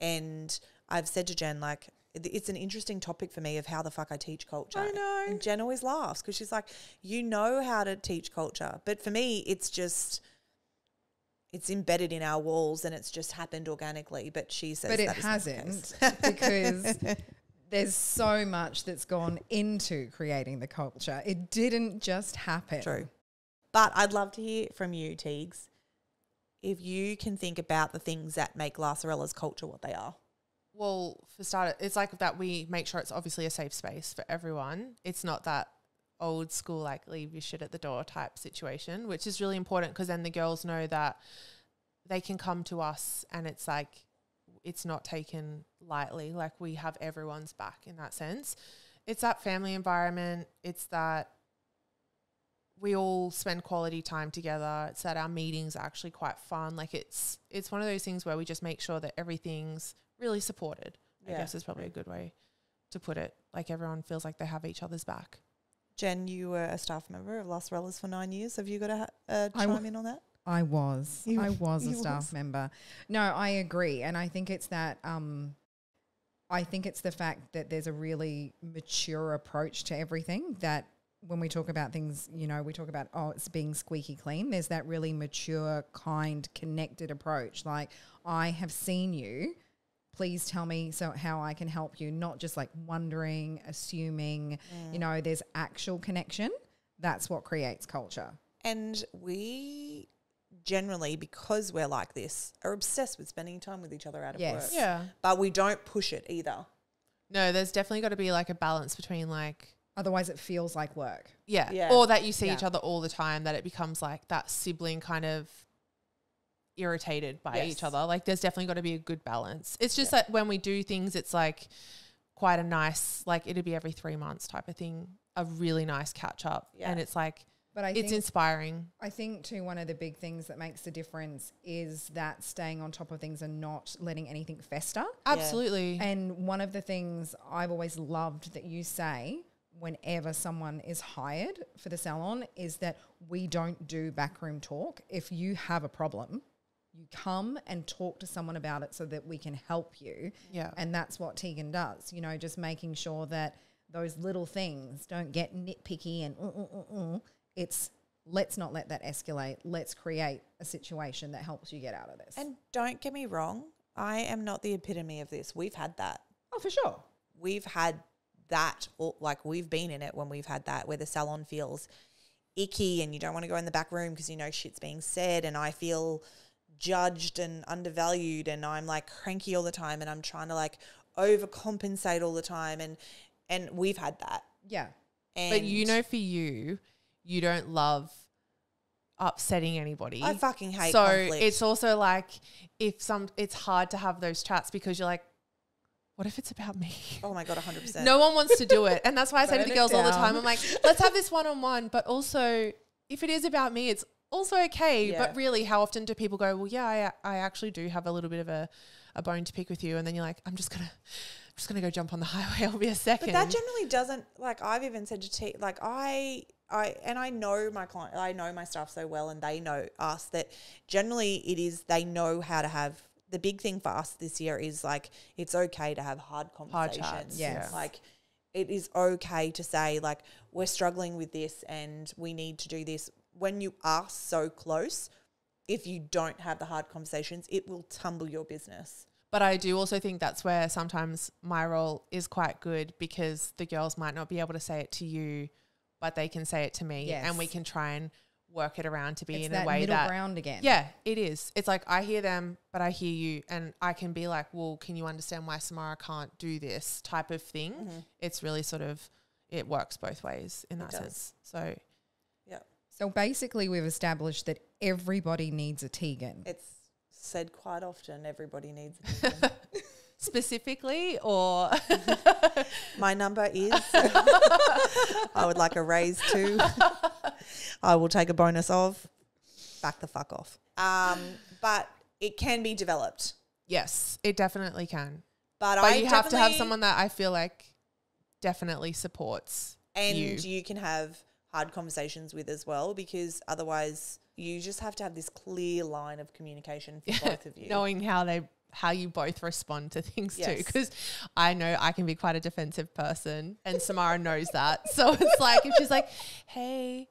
And I've said to Jen, like, it's an interesting topic for me of how the fuck I teach culture. I know. And Jen always laughs because she's like, you know how to teach culture. But for me, it's just, it's embedded in our walls and it's just happened organically. But she says but it hasn't because there's so much that's gone into creating the culture. It didn't just happen. True. But I'd love to hear from you, Teagues, if you can think about the things that make LaSorella's culture what they are. Well, for starters, it's like that we make sure it's obviously a safe space for everyone. It's not that old school, like leave your shit at the door type situation, which is really important because then the girls know that they can come to us and it's like, it's not taken lightly. Like we have everyone's back in that sense. It's that family environment. It's that we all spend quality time together. It's that our meetings are actually quite fun. Like it's one of those things where we just make sure that everything's really supported, I guess is probably a good way to put it. Like everyone feels like they have each other's back. Jen, you were a staff member of LaSorella's for 9 years. Have you got a chime in on that? I was a staff member. No, I agree. And I think it's that, I think it's the fact that there's a really mature approach to everything, that when we talk about things, you know, we talk about, oh, it's being squeaky clean. There's that really mature, kind, connected approach. Like, I have seen you. Please tell me how I can help you. Not just like wondering, assuming, you know, there's actual connection. That's what creates culture. And we generally, because we're like this, are obsessed with spending time with each other out of work. Yeah. But we don't push it either. No, there's definitely got to be like a balance between like, otherwise it feels like work. Yeah. Or that you see each other all the time, that it becomes like that sibling kind of irritated by each other. Like there's definitely got to be a good balance. It's just that when we do things, it's like quite a nice, like it'd be every 3 months type of thing, a really nice catch up. Yeah. And it's like, but it's inspiring. I think too, one of the big things that makes the difference is that staying on top of things and not letting anything fester. Absolutely. Yeah. And one of the things I've always loved that you say whenever someone is hired for the salon is that we don't do backroom talk. If you have a problem, you come and talk to someone about it so that we can help you. Yeah. And that's what Teegan does, you know, just making sure that those little things don't get nitpicky and it's let's not let that escalate. Let's create a situation that helps you get out of this. And don't get me wrong, I am not the epitome of this. We've had that. Oh, for sure. We've had that, or like we've been in it when we've had that, where the salon feels icky and you don't want to go in the back room because you know shit's being said, and I feel judged and undervalued, and I'm like cranky all the time, and I'm trying to like overcompensate all the time, and we've had that. Yeah. And but you know, for you don't love upsetting anybody. I fucking hate conflict. So it's also like it's hard to have those chats because you're like, what if it's about me? Oh my God, 100%. No one wants to do it. And that's why I say to the girls all the time, I'm like, let's have this one-on-one, but also if it is about me, it's also okay. Yeah. But really, how often do people go, well, yeah, I actually do have a little bit of a bone to pick with you. And then you're like, I'm just gonna go jump on the highway. I'll be a second. But that generally doesn't, like I've even said to T, like I know my client, I know my staff so well, and they know us, that generally it is, they know how to have. The big thing for us this year is like, it's okay to have hard conversations. Hard chats, yes. Like it is okay to say like, we're struggling with this and we need to do this. When you are so close, if you don't have the hard conversations, it will tumble your business. But I do also think that's where sometimes my role is quite good, because the girls might not be able to say it to you, but they can say it to me, and we can try and work it around to be in a way that middle ground again. Yeah, it is. It's like I hear them, but I hear you, and I can be like, well, can you understand why Samara can't do this type of thing? Mm-hmm. It's really sort of, it works both ways in that sense. So, yeah. So basically we've established that everybody needs a Teegan. It's said quite often, everybody needs a Teegan. Specifically, or my number is I would like a raise too. I will take a bonus of back the fuck off. But it can be developed. Yes, it definitely can. But you have to have someone that I feel like definitely supports and you can have hard conversations with as well, because otherwise you just have to have this clear line of communication for both of you. Knowing how you both respond to things too, because I know I can be quite a defensive person, and Samara knows that. So it's like, if she's like, hey,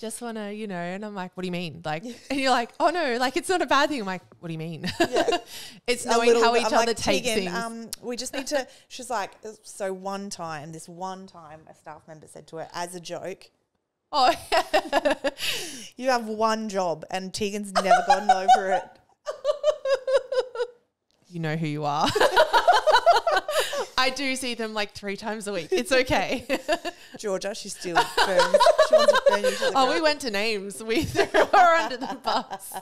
just want to, you know, and I'm like, what do you mean? Like, and you're like, oh no, like it's not a bad thing. I'm like, what do you mean? Yeah. It's knowing how each other takes things. We just need to, she's like, so this one time a staff member said to her as a joke, oh, you have one job, and Teegan's never gotten over it. You know who you are. I do see them like 3 times a week. It's okay. Georgia, she still burns. She wants to burn you to the ground. We went to names. We threw her under the bus.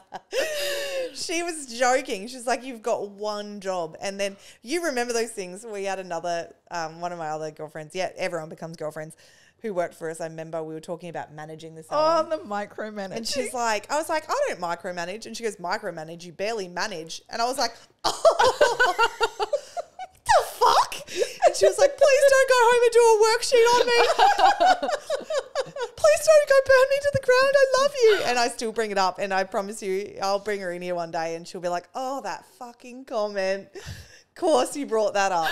She was joking. She's like, you've got one job. And then you remember those things. We had another, one of my other girlfriends. Yeah, everyone becomes girlfriends. Who worked for us. I remember we were talking about managing the salon. Oh, the micromanaging. And she's like, I was like, I don't micromanage. And she goes, micromanage? You barely manage. And I was like, oh, what the fuck? And And she was like, please don't go home and do a worksheet on me. Please don't go burn me to the ground. I love you. And I still bring it up. And I promise you, I'll bring her in here one day and she'll be like, oh, that fucking comment. Of course you brought that up.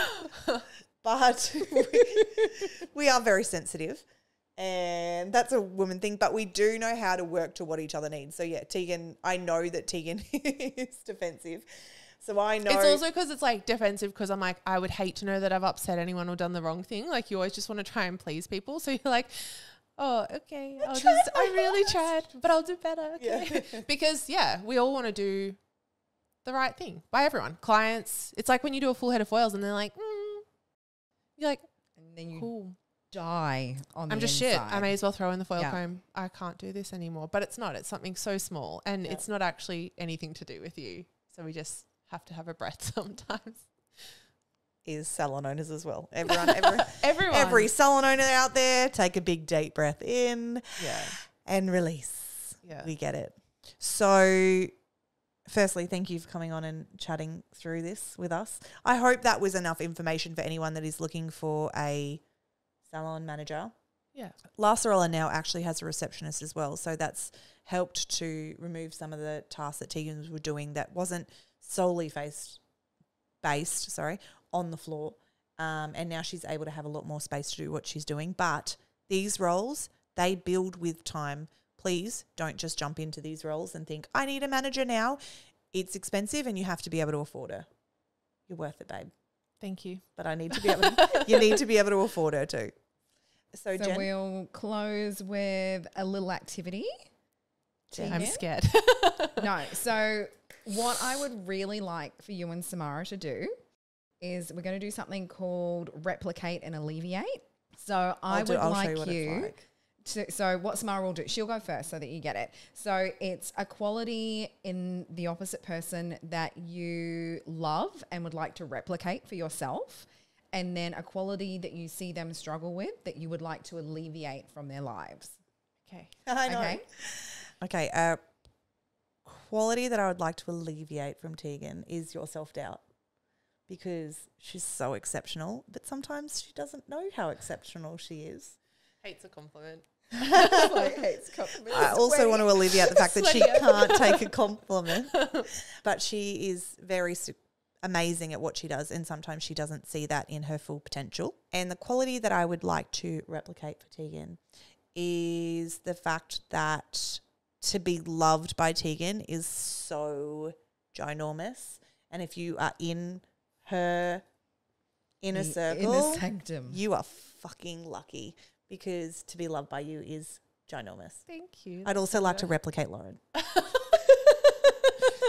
But we are very sensitive. And that's a woman thing. But we do know how to work to what each other needs. So, yeah, Teegan, I know that Teegan is defensive. So I know. It's also because it's like defensive because I'm like, I would hate to know that I've upset anyone or done the wrong thing. Like you always just want to try and please people. So you're like, oh, okay, I really tried, but I'll do better. Okay. Yeah. Because we all want to do the right thing by everyone. Clients, it's like when you do a full head of foils and they're like, you're like, and then you cool. Die on the I'm just inside. shit. I may as well throw in the foil comb. I can't do this anymore. But it's not. It's something so small and it's not actually anything to do with you. So we just have to have a breath sometimes. Is salon owners as well. Everyone. Every salon owner out there, take a big deep breath in and release. Yeah. We get it. So firstly, thank you for coming on and chatting through this with us. I hope that was enough information for anyone that is looking for a salon manager. Yeah. LaSorella now actually has a receptionist as well. So that's helped to remove some of the tasks that Teegan were doing that wasn't solely based on the floor. And now she's able to have a lot more space to do what she's doing. But these roles, they build with time. Please don't just jump into these roles and think, I need a manager now. It's expensive and you have to be able to afford her. You're worth it, babe. Thank you. But I need to be able to, you need to be able to afford her too. So Jen? We'll close with a little activity. I'm scared. No. So what I would really like for you and Samara to do is we're going to do something called replicate and alleviate. So I'll like you to, so what Samara will do, she'll go first so that you get it. So it's a quality in the opposite person that you love and would like to replicate for yourself. And then a quality that you see them struggle with that you would like to alleviate from their lives. Okay. I know. Okay. A quality that I would like to alleviate from Teegan is your self-doubt, because she's so exceptional, but sometimes she doesn't know how exceptional she is. Hates a compliment. Hates compliments. I also want to alleviate the fact that she can't take a compliment, but she is very amazing at what she does, and sometimes she doesn't see that in her full potential. And the quality that I would like to replicate for Teegan is the fact that to be loved by Teegan is so ginormous. And if you are in her inner circle, sanctum, you are fucking lucky, because to be loved by you is ginormous. Thank you. I'd also like to replicate Lauren.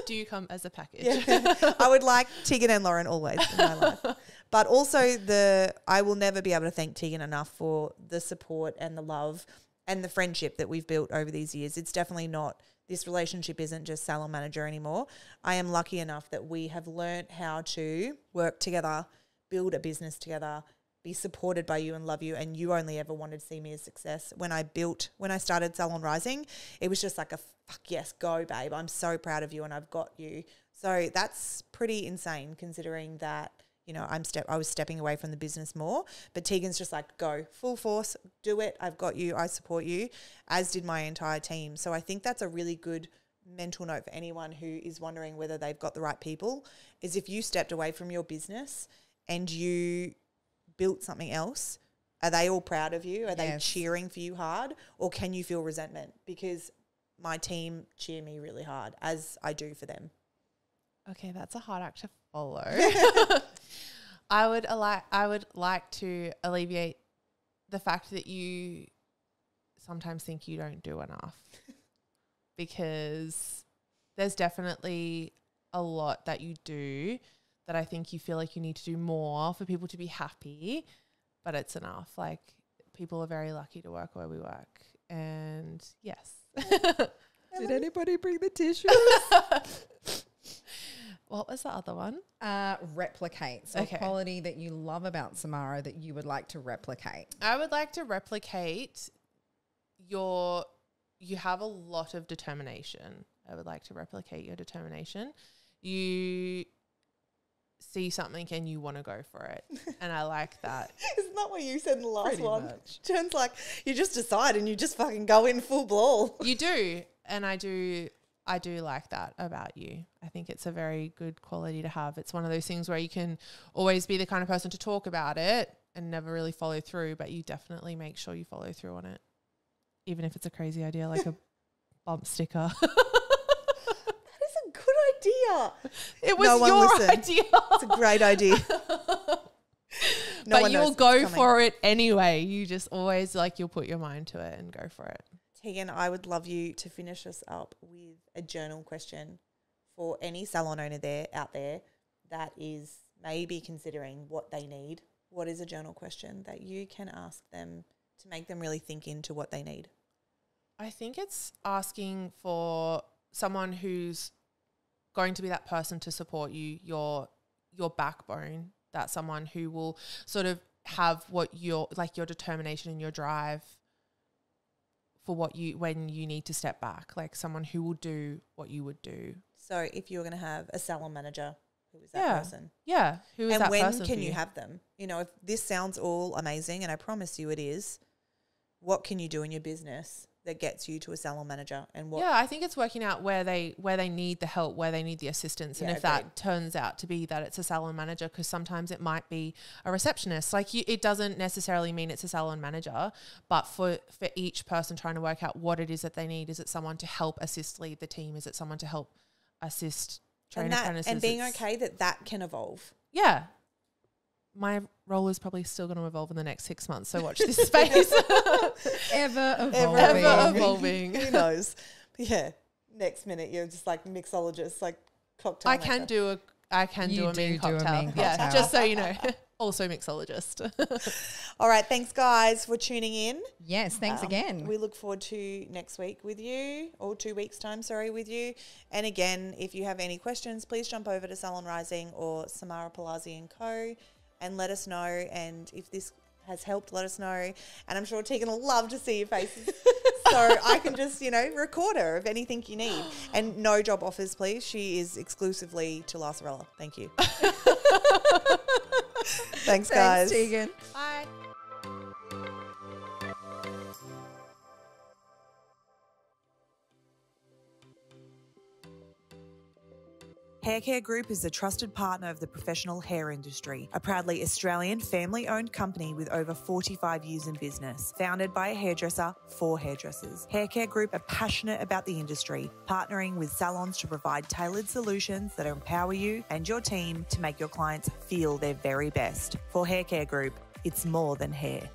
Do you come as a package? Yeah. I would like Teegan and Lauren always in my life. But also I will never be able to thank Teegan enough for the support and the love and the friendship that we've built over these years. It's definitely not, this relationship isn't just salon manager anymore. I am lucky enough that we have learnt how to work together, build a business together, be supported by you and love you, and you only ever wanted to see me as success. When I started Salon Rising, it was just like a fuck yes, go babe, I'm so proud of you and I've got you. So that's pretty insane, considering that, you know, I was stepping away from the business more, but Teegan's just like, go full force, do it, I've got you, I support you, as did my entire team. So I think that's a really good mental note for anyone who is wondering whether they've got the right people, is if you stepped away from your business and you built something else, are they all proud of you? Are they cheering for you hard? Or can you feel resentment? Because my team cheer me really hard, as I do for them. Okay, that's a hard act to follow. I would like to alleviate the fact that you sometimes think you don't do enough, because there's definitely a lot that you do that I think you feel like you need to do more for people to be happy, but it's enough. Like, people are very lucky to work where we work. And yes. Did anybody bring the tissues? What was the other one? Replicate. So a quality that you love about Samara that you would like to replicate. I would like to replicate you have a lot of determination. I would like to replicate your determination. You see something and you want to go for it. And I like that. Isn't that what you said in the last Pretty one? much. Jen's like, you just decide and you just fucking go in full blow. You do. And I do like that about you. I think it's a very good quality to have. It's one of those things where you can always be the kind of person to talk about it and never really follow through, but you definitely make sure you follow through on it. Even if it's a crazy idea like a bump sticker. Idea. It was your idea. It's a great idea. But you'll go for it anyway. You just always you'll put your mind to it and go for it. Teegan, I would love you to finish us up with a journal question for any salon owner out there that is maybe considering what they need. What is a journal question that you can ask them to make them really think into what they need? I think it's asking for someone who's going to be that person to support you, your backbone, that someone who will sort of have what your determination and your drive for when you need to step back, like someone who will do what you would do. So if you were going to have a salon manager, who is that person? Yeah. Who is that person? And when can you have them? You know, if this sounds all amazing, and I promise you it is, what can you do in your business that gets you to a salon manager? And what? Yeah, I think it's working out where they need the help, where they need the assistance. And if that turns out to be that it's a salon manager, because sometimes it might be a receptionist. It doesn't necessarily mean it's a salon manager, but for each person trying to work out what it is that they need, is it someone to help assist lead the team? Is it someone to help assist train apprentices? And being okay that can evolve. Yeah. My role is probably still going to evolve in the next 6 months, so watch this space. Ever evolving. Who knows? But yeah, next minute you're just like mixologist, like cocktail. I can do a mean cocktail. Yeah, just so you know. Also mixologist. All right, thanks guys for tuning in. Yes, thanks again. We look forward to next week with you, or 2 weeks time, with you. And again, if you have any questions, please jump over to Salon Rising or Samara Palazzi & Co. and let us know. And if this has helped, let us know. And I'm sure Teegan will love to see your faces. So I can just, record her of anything you need. And no job offers, please. She is exclusively to LaSorella. Thank you. Thanks, guys. Thanks, Teegan. Bye. HAIRCARE Group is the trusted partner of the professional hair industry, a proudly Australian family-owned company with over 45 years in business. Founded by a hairdresser for hairdressers, HAIRCARE Group are passionate about the industry, partnering with salons to provide tailored solutions that empower you and your team to make your clients feel their very best. For HAIRCARE Group, it's more than hair.